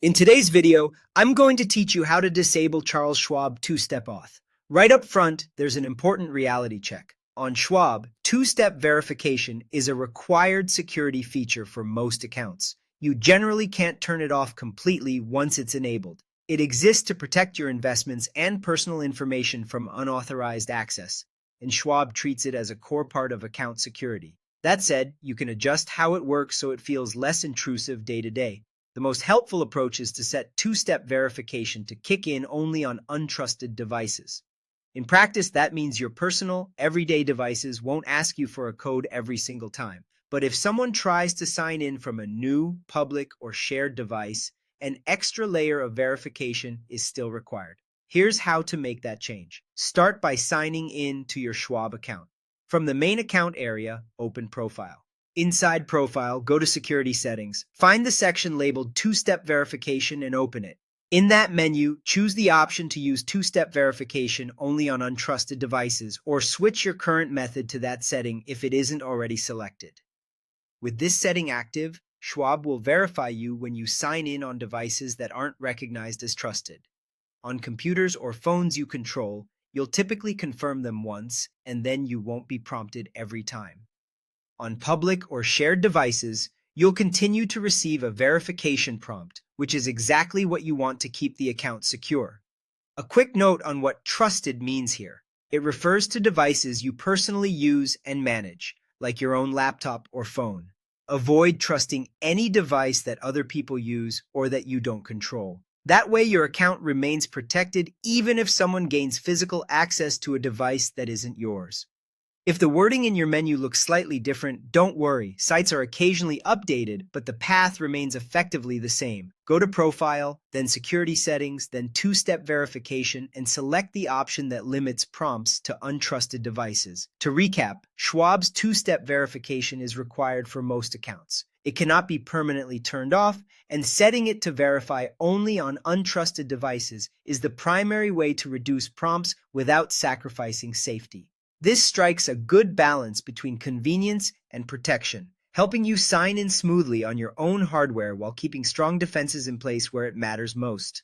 In today's video, I'm going to teach you how to disable Charles Schwab two-step auth. Right up front, there's an important reality check. On Schwab, two-step verification is a required security feature for most accounts. You generally can't turn it off completely once it's enabled. It exists to protect your investments and personal information from unauthorized access, and Schwab treats it as a core part of account security. That said, you can adjust how it works so it feels less intrusive day to day. The most helpful approach is to set two-step verification to kick in only on untrusted devices. In practice, that means your personal, everyday devices won't ask you for a code every single time. But if someone tries to sign in from a new, public, or shared device, an extra layer of verification is still required. Here's how to make that change. Start by signing in to your Schwab account. From the main account area, open Profile. Inside Profile, go to Security Settings. Find the section labeled Two-Step Verification and open it. In that menu, choose the option to use two-step verification only on untrusted devices, or switch your current method to that setting if it isn't already selected. With this setting active, Schwab will verify you when you sign in on devices that aren't recognized as trusted. On computers or phones you control, you'll typically confirm them once, and then you won't be prompted every time. On public or shared devices, you'll continue to receive a verification prompt, which is exactly what you want to keep the account secure. A quick note on what trusted means here. It refers to devices you personally use and manage, like your own laptop or phone. Avoid trusting any device that other people use or that you don't control. That way your account remains protected even if someone gains physical access to a device that isn't yours. If the wording in your menu looks slightly different, don't worry. Sites are occasionally updated, but the path remains effectively the same. Go to Profile, then Security Settings, then Two-Step Verification, and select the option that limits prompts to untrusted devices. To recap, Schwab's two-step verification is required for most accounts. It cannot be permanently turned off, and setting it to verify only on untrusted devices is the primary way to reduce prompts without sacrificing safety. This strikes a good balance between convenience and protection, helping you sign in smoothly on your own hardware while keeping strong defenses in place where it matters most.